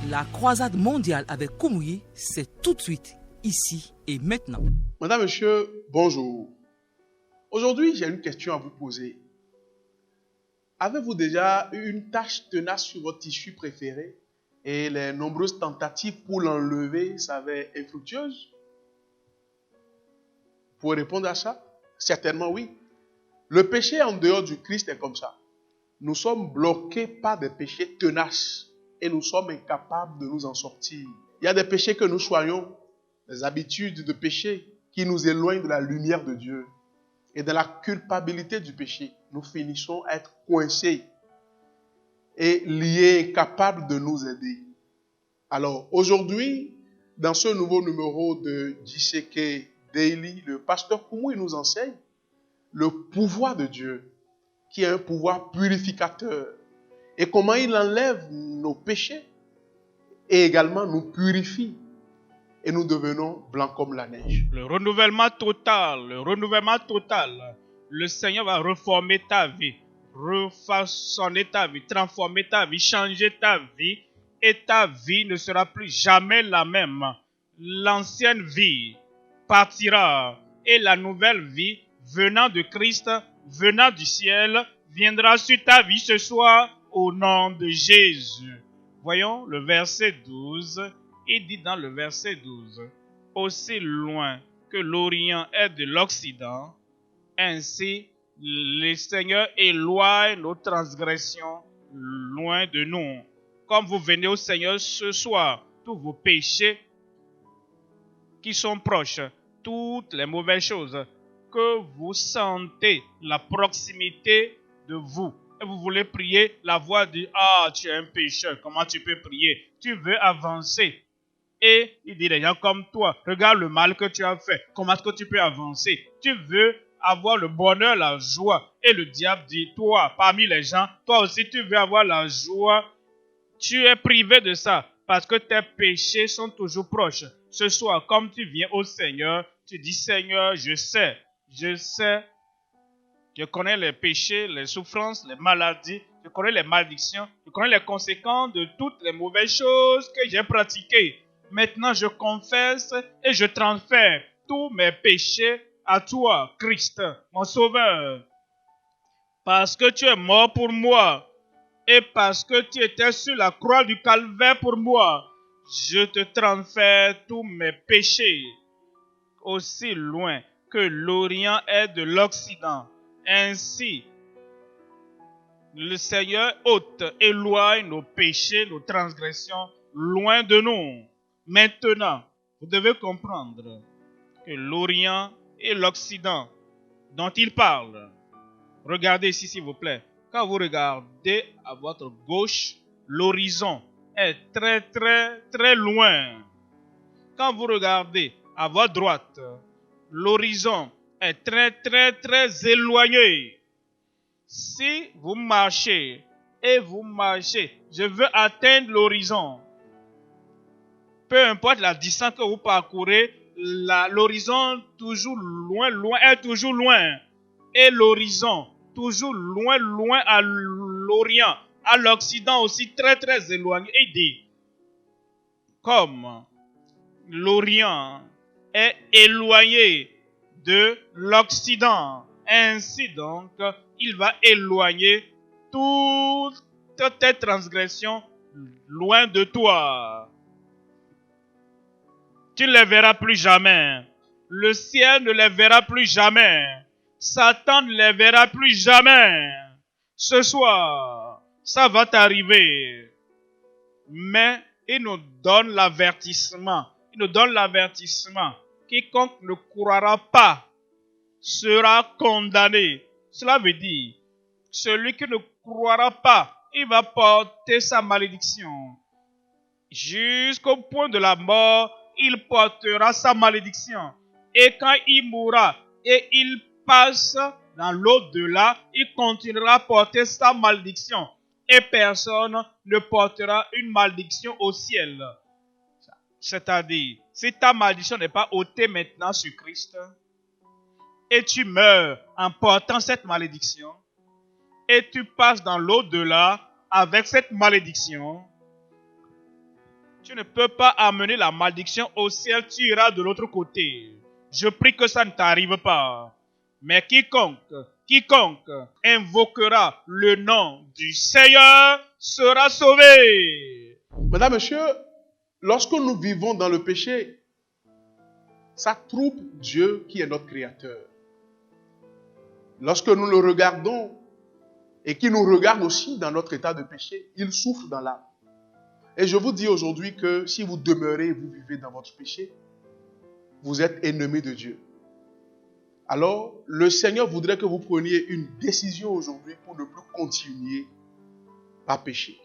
La croisade mondiale avec Kumuyi, c'est tout de suite, ici et maintenant. Madame, monsieur, bonjour. Aujourd'hui, j'ai une question à vous poser. Avez-vous déjà eu une tache tenace sur votre tissu préféré et les nombreuses tentatives pour l'enlever s'avèrent infructueuses? Vous pouvez répondre à ça? Certainement oui. Le péché en dehors du Christ est comme ça. Nous sommes bloqués par des péchés tenaces et nous sommes incapables de nous en sortir. Il y a des péchés que nous choyons, des habitudes de péché qui nous éloignent de la lumière de Dieu. Et dans la culpabilité du péché, nous finissons à être coincés et liés, incapables de nous aider. Alors aujourd'hui, dans ce nouveau numéro de JCK Daily, le pasteur Kumuyi nous enseigne le pouvoir de Dieu, qui est un pouvoir purificateur, et comment il enlève nos péchés et également nous purifie et nous devenons blancs comme la neige. Le renouvellement total. Le Seigneur va reformer ta vie, refaçonner ta vie, transformer ta vie, changer ta vie, et ta vie ne sera plus jamais la même. L'ancienne vie partira et la nouvelle vie venant de Christ, venant du ciel, viendra sur ta vie ce soir au nom de Jésus. Voyons le verset 12. Il dit dans le verset 12, « Aussi loin que l'Orient est de l'Occident, ainsi le Seigneur éloigne nos transgressions loin de nous. » Comme vous venez au Seigneur ce soir, tous vos péchés qui sont proches, toutes les mauvaises choses, que vous sentez la proximité de vous, et vous voulez prier, la voix dit, « Ah, tu es un pécheur, comment tu peux prier? Tu veux avancer. » Et il dit, les gens comme toi, regarde le mal que tu as fait, comment est-ce que tu peux avancer? Tu veux avoir le bonheur, la joie. Et le diable dit, toi, parmi les gens, toi aussi tu veux avoir la joie. Tu es privé de ça parce que tes péchés sont toujours proches. Ce soir, comme tu viens au Seigneur, tu dis, Seigneur, je sais, je connais les péchés, les souffrances, les maladies, je connais les malédictions, je connais les conséquences de toutes les mauvaises choses que j'ai pratiquées. Maintenant, je confesse et je transfère tous mes péchés à toi, Christ, mon Sauveur. Parce que tu es mort pour moi et parce que tu étais sur la croix du calvaire pour moi, je te transfère tous mes péchés. Aussi loin que l'Orient est de l'Occident, ainsi le Seigneur ôte, éloigne nos péchés, nos transgressions loin de nous. Maintenant, vous devez comprendre que l'Orient et l'Occident dont il parle, regardez ici s'il vous plaît, quand vous regardez à votre gauche, l'horizon est très très très loin. Quand vous regardez à votre droite, l'horizon est très très très éloigné. Si vous marchez et vous marchez, je veux atteindre l'horizon. Peu importe la distance que vous parcourez, l'horizon toujours loin est toujours loin. Et l'horizon toujours loin à l'Orient, à l'Occident aussi très très éloigné. Il dit, comme l'Orient est éloigné de l'Occident, ainsi donc, il va éloigner toutes tes transgressions loin de toi. Tu ne les verras plus jamais. Le ciel ne les verra plus jamais. Satan ne les verra plus jamais. Ce soir, ça va t'arriver. Mais il nous donne l'avertissement. Il nous donne l'avertissement. Quiconque ne croira pas sera condamné. Cela veut dire, celui qui ne croira pas, il va porter sa malédiction. Jusqu'au point de la mort, il portera sa malédiction. Et quand il mourra et il passe dans l'au-delà, il continuera à porter sa malédiction. Et personne ne portera une malédiction au ciel. C'est-à-dire, si ta malédiction n'est pas ôtée maintenant sur Christ, et tu meurs en portant cette malédiction, et tu passes dans l'au-delà avec cette malédiction, Tu ne peux pas amener la malédiction au ciel, tu iras de l'autre côté. Je prie que ça ne t'arrive pas. Mais quiconque invoquera le nom du Seigneur sera sauvé. Mesdames, Messieurs, lorsque nous vivons dans le péché, ça trouble Dieu qui est notre Créateur. Lorsque nous le regardons et qu'il nous regarde aussi dans notre état de péché, il souffre dans l'âme. Et je vous dis aujourd'hui que si vous demeurez et vous vivez dans votre péché, vous êtes ennemi de Dieu. Alors, le Seigneur voudrait que vous preniez une décision aujourd'hui pour ne plus continuer à pécher.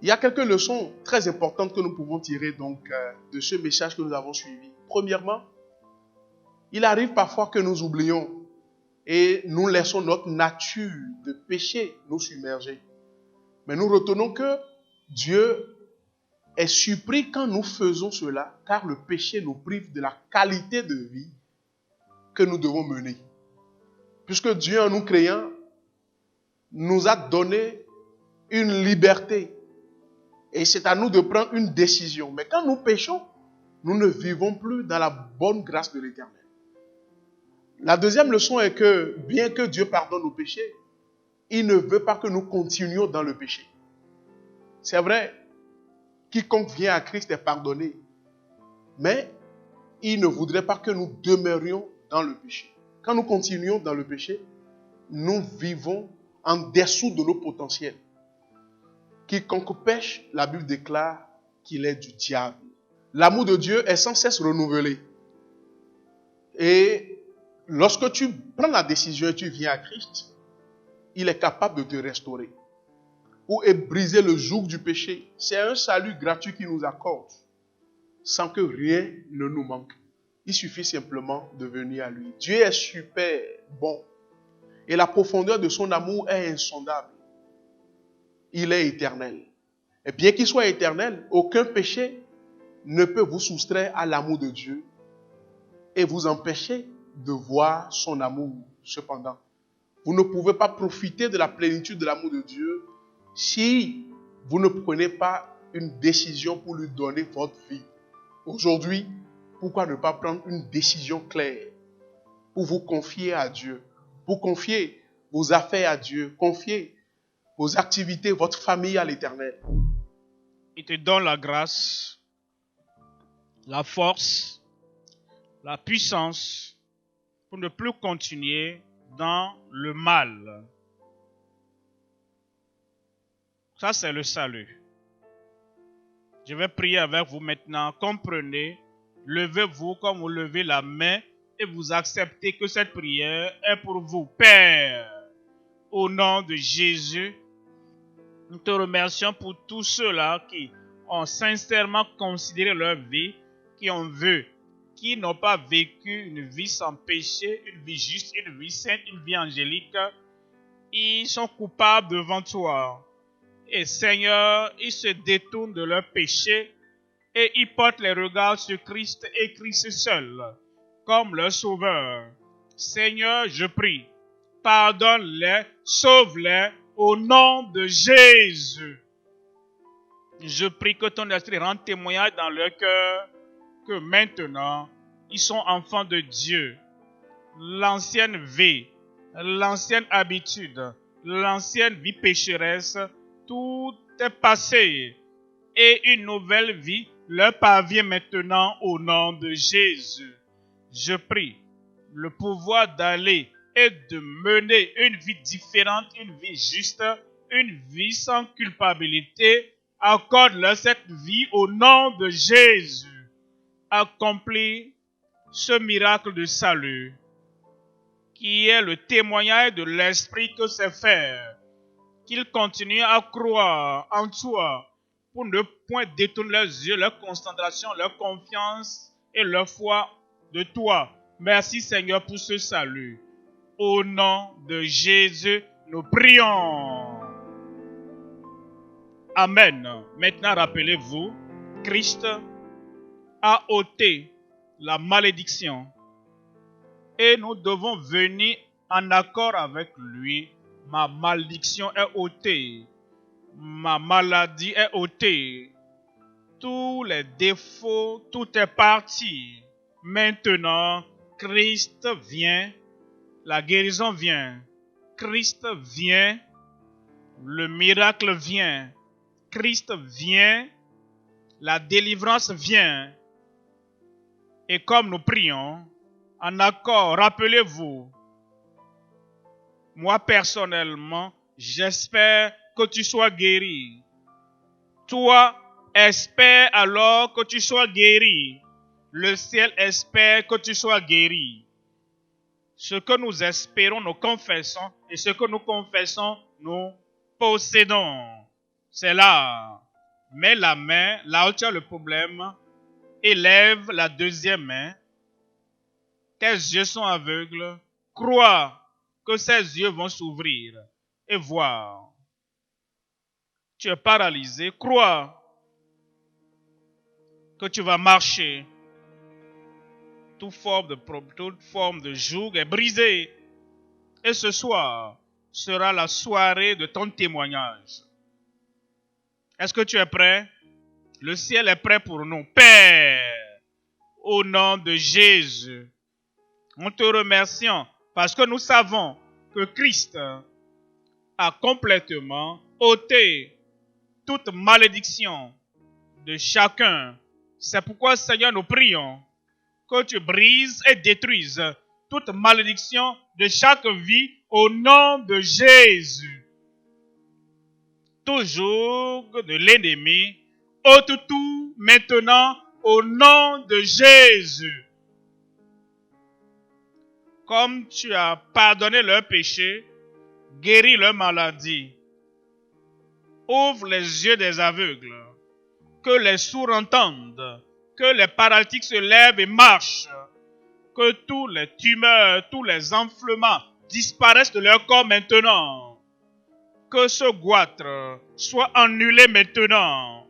Il y a quelques leçons très importantes que nous pouvons tirer donc de ce message que nous avons suivi. Premièrement, il arrive parfois que nous oublions et nous laissons notre nature de péché nous submerger. Mais nous retenons que Dieu est surpris quand nous faisons cela, car le péché nous prive de la qualité de vie que nous devons mener. Puisque Dieu, en nous créant, nous a donné une liberté. Et c'est à nous de prendre une décision. Mais quand nous péchons, nous ne vivons plus dans la bonne grâce de l'Éternel. La deuxième leçon est que, bien que Dieu pardonne nos péchés, il ne veut pas que nous continuions dans le péché. C'est vrai, quiconque vient à Christ est pardonné. Mais il ne voudrait pas que nous demeurions dans le péché. Quand nous continuons dans le péché, nous vivons en dessous de nos potentiels. Quiconque pêche, la Bible déclare qu'il est du diable. L'amour de Dieu est sans cesse renouvelé. Et lorsque tu prends la décision et tu viens à Christ, il est capable de te restaurer. Ou briser le joug du péché. C'est un salut gratuit qu'il nous accorde, sans que rien ne nous manque. Il suffit simplement de venir à lui. Dieu est super bon. Et la profondeur de son amour est insondable. Il est éternel. Et bien qu'il soit éternel, aucun péché ne peut vous soustraire à l'amour de Dieu et vous empêcher de voir son amour. Cependant, vous ne pouvez pas profiter de la plénitude de l'amour de Dieu si vous ne prenez pas une décision pour lui donner votre vie. Aujourd'hui, pourquoi ne pas prendre une décision claire pour vous confier à Dieu, pour confier vos affaires à Dieu, confier vos activités, votre famille à l'Éternel. Il te donne la grâce, la force, la puissance pour ne plus continuer dans le mal. Ça, c'est le salut. Je vais prier avec vous maintenant. Comprenez, levez-vous comme vous levez la main et vous acceptez que cette prière est pour vous. Père, au nom de Jésus, nous te remercions pour tous ceux-là qui ont sincèrement considéré leur vie, qui n'ont pas vécu une vie sans péché, une vie juste, une vie sainte, une vie angélique. Ils sont coupables devant toi. Et Seigneur, ils se détournent de leur péché et ils portent les regards sur Christ et Christ seul, comme leur sauveur. Seigneur, je prie, pardonne-les, sauve-les au nom de Jésus. Je prie que ton esprit rende témoignage dans leur cœur que maintenant, ils sont enfants de Dieu. L'ancienne vie, l'ancienne habitude, l'ancienne vie pécheresse, tout est passé et une nouvelle vie leur parvient maintenant au nom de Jésus. Je prie le pouvoir d'aller et de mener une vie différente, une vie juste, une vie sans culpabilité. Accorde-leur cette vie au nom de Jésus. Accomplis ce miracle de salut qui est le témoignage de l'Esprit que c'est faire. Qu'ils continuent à croire en toi pour ne point détourner leurs yeux, leur concentration, leur confiance et leur foi de toi. Merci Seigneur pour ce salut. Au nom de Jésus, nous prions. Amen. Maintenant, rappelez-vous, Christ a ôté la malédiction et nous devons venir en accord avec lui. Ma malédiction est ôtée, ma maladie est ôtée, tous les défauts, tout est parti. Maintenant, Christ vient, la guérison vient. Christ vient, le miracle vient. Christ vient, la délivrance vient. Et comme nous prions, en accord, rappelez-vous, moi personnellement, j'espère que tu sois guéri. Toi, espère alors que tu sois guéri. Le ciel espère que tu sois guéri. Ce que nous espérons, nous confessons. Et ce que nous confessons, nous possédons. C'est là. Mets la main là où tu as le problème. Élève la deuxième main. Tes yeux sont aveugles. Crois que ces yeux vont s'ouvrir et voir. Tu es paralysé. Crois que tu vas marcher. Toute forme de joug est brisée. Et ce soir sera la soirée de ton témoignage. Est-ce que tu es prêt? Le ciel est prêt pour nous. Père, au nom de Jésus, nous te remercions parce que nous savons que Christ a complètement ôté toute malédiction de chacun. C'est pourquoi, Seigneur, nous prions que tu brises et détruises toute malédiction de chaque vie au nom de Jésus. Tout joug de l'ennemi, ôte tout maintenant au nom de Jésus. Comme tu as pardonné leurs péchés, guéris leurs maladies. Ouvre les yeux des aveugles, que les sourds entendent, que les paralytiques se lèvent et marchent, que tous les tumeurs, tous les enflements disparaissent de leur corps maintenant, que ce goitre soit annulé maintenant,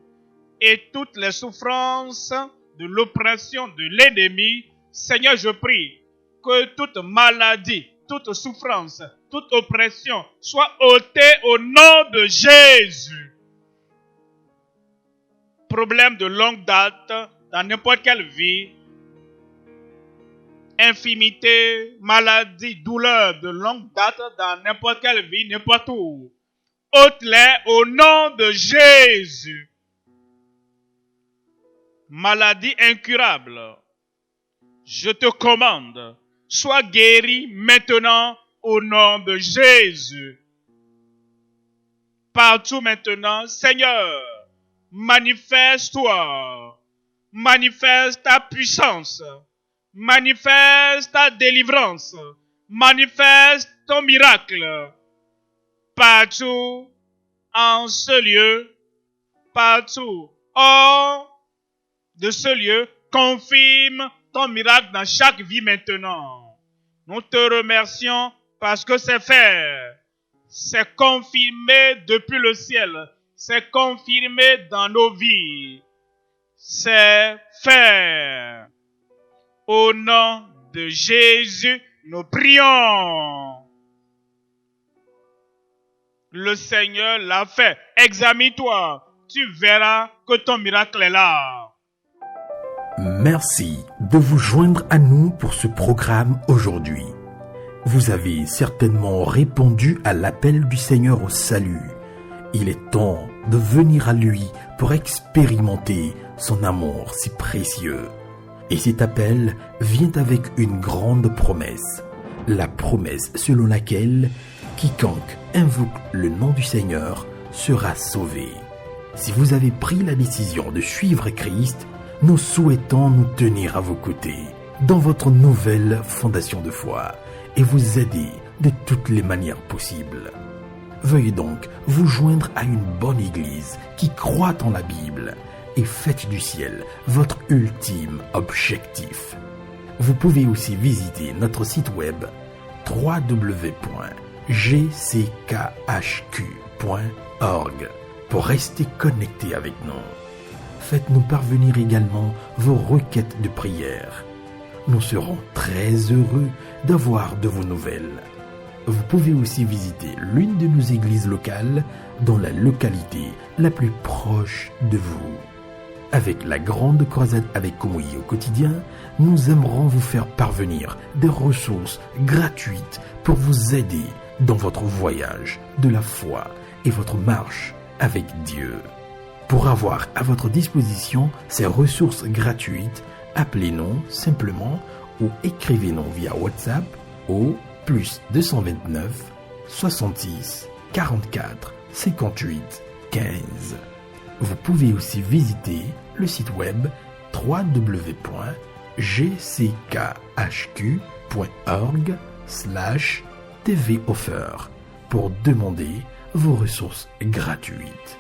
et toutes les souffrances de l'oppression de l'ennemi, Seigneur, je prie que toute maladie, toute souffrance, toute oppression soit ôtée au nom de Jésus. Problème de longue date dans n'importe quelle vie, infirmité, maladie, douleur de longue date dans n'importe quelle vie, n'importe où. Ôte-les au nom de Jésus. Maladie incurable, je te commande, sois guéri maintenant au nom de Jésus. Partout maintenant, Seigneur, manifeste-toi, manifeste ta puissance, manifeste ta délivrance, manifeste ton miracle. Partout en ce lieu, partout hors de ce lieu, confirme ton miracle dans chaque vie maintenant. Nous te remercions parce que c'est fait. C'est confirmé depuis le ciel. C'est confirmé dans nos vies. C'est fait. Au nom de Jésus, nous prions. Le Seigneur l'a fait. Examine-toi. Tu verras que ton miracle est là. Merci de vous joindre à nous pour ce programme aujourd'hui. Vous avez certainement répondu à l'appel du Seigneur au salut. Il est temps de venir à lui pour expérimenter son amour si précieux. Et cet appel vient avec une grande promesse. La promesse selon laquelle quiconque invoque le nom du Seigneur sera sauvé. Si vous avez pris la décision de suivre Christ, nous souhaitons nous tenir à vos côtés dans votre nouvelle fondation de foi et vous aider de toutes les manières possibles. Veuillez donc vous joindre à une bonne église qui croit en la Bible et faites du ciel votre ultime objectif. Vous pouvez aussi visiter notre site web www.gchq.org pour rester connecté avec nous. Faites-nous parvenir également vos requêtes de prière. Nous serons très heureux d'avoir de vos nouvelles. Vous pouvez aussi visiter l'une de nos églises locales dans la localité la plus proche de vous. Avec la grande croisade avec Kumuyi au quotidien, nous aimerons vous faire parvenir des ressources gratuites pour vous aider dans votre voyage de la foi et votre marche avec Dieu. Pour avoir à votre disposition ces ressources gratuites, appelez-nous simplement ou écrivez-nous via WhatsApp au +229 66 44 58 15. Vous pouvez aussi visiter le site web www.gckhq.org/tvoffer pour demander vos ressources gratuites.